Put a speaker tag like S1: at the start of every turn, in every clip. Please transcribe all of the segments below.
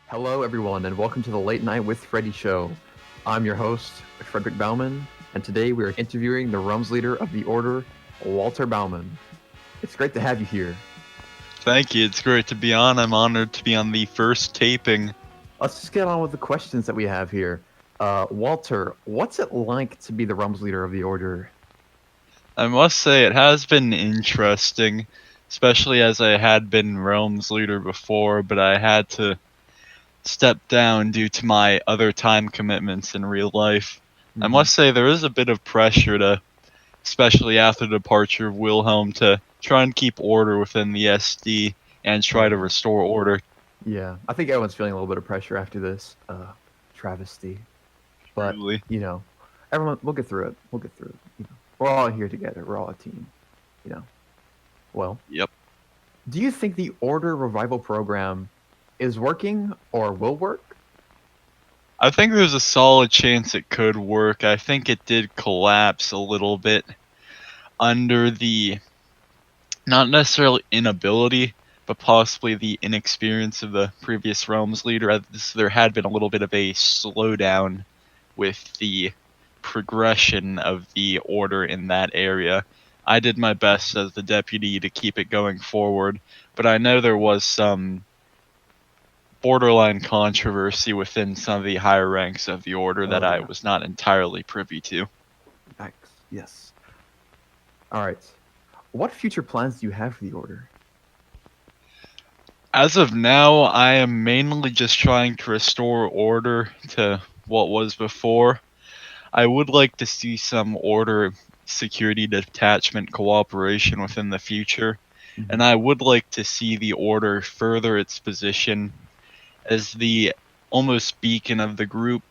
S1: Hello, everyone, and welcome to the Late Night with Freddy show. I'm your host, Frederick Baumann, and today we are interviewing the Realmsleader of the Order, Walter Baumann. It's great to have you here.
S2: Thank you. It's great to be on. I'm honored to be on the first taping.
S1: Let's just get on with the questions that we have here. Walter, what's it like to be the Realmsleader of the Order?
S2: I must say it has been interesting, especially as I had been Realms leader before, but I had to step down due to my other time commitments in real life. I
S1: Mm-hmm.
S2: must say there is a bit of pressure to, especially after the departure of Wilhelm, to try and keep order within the SD and
S1: Oh,
S2: try to
S1: yeah.
S2: restore order.
S1: Yeah, I think everyone's feeling a little bit of pressure after this travesty. But,
S2: Truly.
S1: you know, everyone, we'll get through it. We'll get through it. We're all here together. We're all a team, you know. Well,
S2: Yep.
S1: do you think the Order Revival Program is working or will work?
S2: I think there's a solid chance it could work. I think it did collapse a little bit under the not necessarily inability, but possibly the inexperience of the previous Realms leader. There had been a little bit of a slowdown with the progression of the order in that area. I did my best as the deputy to keep it going forward, but I know there was some borderline controversy within some of the higher ranks of the order that
S1: Oh,
S2: I
S1: yeah.
S2: was not entirely privy to.
S1: Yikes. Yes. All right. What future plans do you have for the Order?
S2: As of now, I am mainly just trying to restore order to what was before. I would like to see some order security detachment cooperation within the future,
S1: Mm-hmm.
S2: and I would like to see the order further its position as the almost beacon of the group,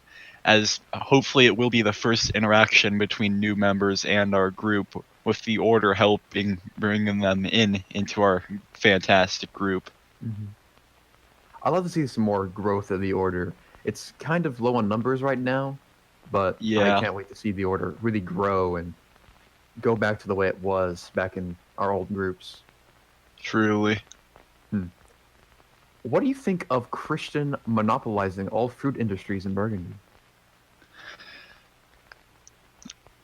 S2: as hopefully it will be the first interaction between new members and our group, with the order helping bringing them into our fantastic group.
S1: Mm-hmm. I'd love to see some more growth of the Order. It's kind of low on numbers right now, but I
S2: Yeah,
S1: can't wait to see the Order really grow and go back to the way it was back in our old groups.
S2: truly.
S1: Hmm. What do you think of Christian monopolizing all food industries in Burgundy?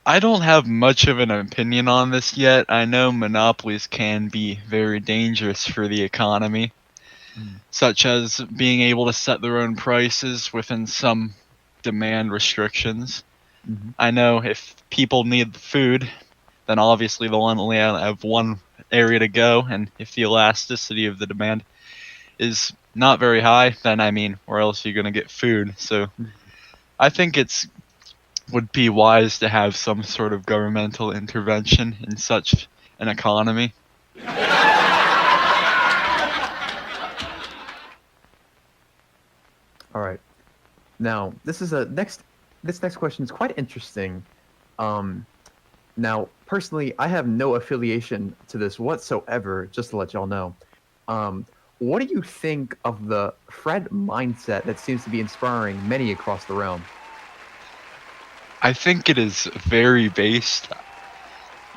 S2: I don't have much of an opinion on this yet. I know monopolies can be very dangerous for the economy,
S1: Mm.
S2: such as being able to set their own prices within some demand restrictions.
S1: Mm-hmm.
S2: I know if people need the food, then obviously they'll only have one area to go, and if the elasticity of the demand is not very high, then I mean, where else are you going to get food? So
S1: Mm-hmm.
S2: I think it's would be wise to have some sort of governmental intervention in such an economy.
S1: All right. Now, this next question is quite interesting. Um, Now, personally, I have no affiliation to this whatsoever, just to let y'all know. Um, what do you think of the Fred mindset that seems to be inspiring many across the realm?
S2: I think it is very based.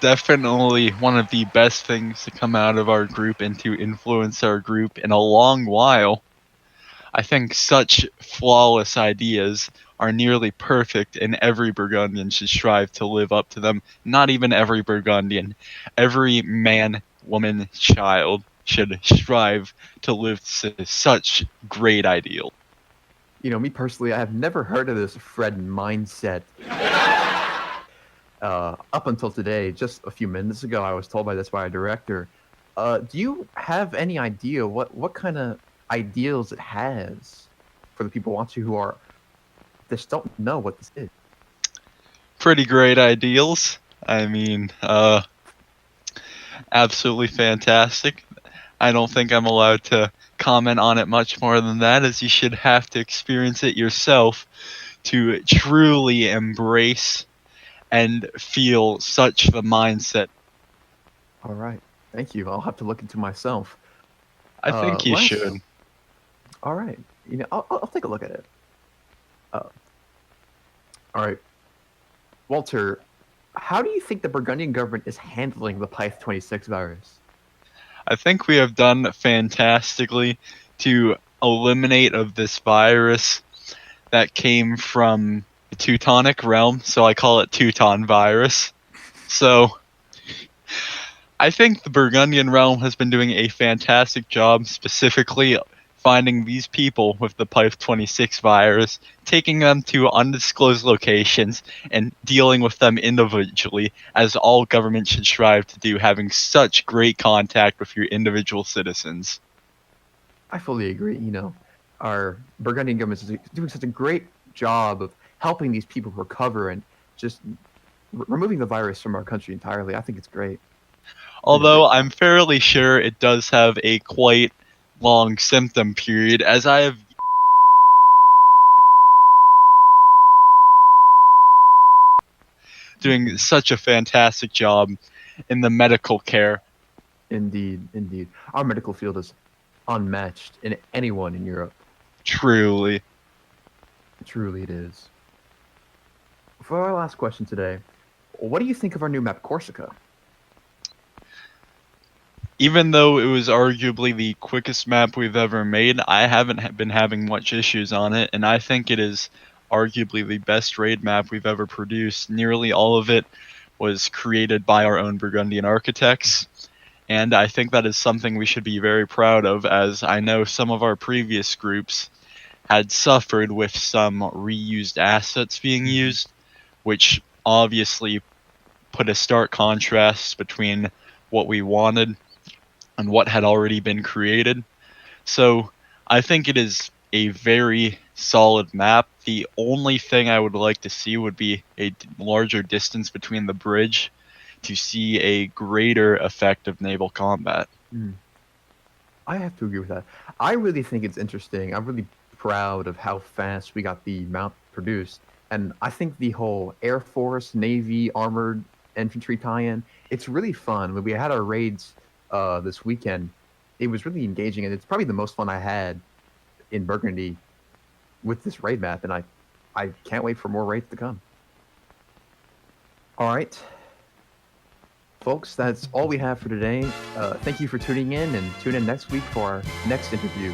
S2: Definitely one of the best things to come out of our group and to influence our group in a long while. I think such flawless ideas are nearly perfect, and every Burgundian should strive to live up to them. Not even every Burgundian, every man, woman, child should strive to live to such great ideals.
S1: Me personally, I have never heard of this Fred mindset. Up until today, just a few minutes ago, I was told by this by a director. Do you have any idea what kind of ideals it has for the people watching who are just don't know what this is?
S2: Pretty great ideals. I mean, absolutely fantastic. I don't think I'm allowed to comment on it much more than that, as you should have to experience it yourself to truly embrace and feel such the mindset.
S1: All right, thank you. I'll have to look into myself.
S2: I think you
S1: Last
S2: should.
S1: All right. I'll take a look at it. Uh, all right, Walter. How do you think the Burgundian government is handling the Pyth 26 virus?
S2: I think we have done fantastically to eliminate of this virus that came from the Teutonic realm, so I call it Teuton virus. So I think the Burgundian realm has been doing a fantastic job, specifically finding these people with the Pipe 26 virus, taking them to undisclosed locations, and dealing with them individually, as all governments should strive to do, having such great contact with your individual citizens.
S1: I fully agree. Our Burgundian government is doing such a great job of helping these people recover and just removing the virus from our country entirely. I think it's great. Doing a
S2: Although
S1: great
S2: I'm
S1: job.
S2: fairly sure it does have a quite long symptom period, as I have doing
S1: Mhm.
S2: such a fantastic job in the medical care.
S1: Indeed, indeed. Our medical field is unmatched in anyone in Europe.
S2: Truly.
S1: Truly, it is. For our last question today, what do you think of our new map, Corsica?
S2: Even though it was arguably the quickest map we've ever made, I haven't been having much issues on it, and I think it is arguably the best raid map we've ever produced. Nearly all of it was created by our own Burgundian architects, and I think that is something we should be very proud of, as I know some of our previous groups had suffered with some reused assets being
S1: Mhm.
S2: used, which obviously put a stark contrast between what we wanted and what had already been created. So I think it is a very solid map. The only thing I would like to see would be a larger distance between the bridge to see a greater effect of naval combat.
S1: Mm. I have to agree with that. I really think it's interesting. I'm really proud of how fast we got the mount produced. And I think the whole Air Force, Navy, armored infantry tie-in, it's really fun. When we had our raids this weekend, it was really engaging, and it's probably the most fun I had in Burgundy with this raid map, and I can't wait for more raids to come. All right, folks, that's all we have for today. Thank you for tuning in, and tune in next week for our next interview.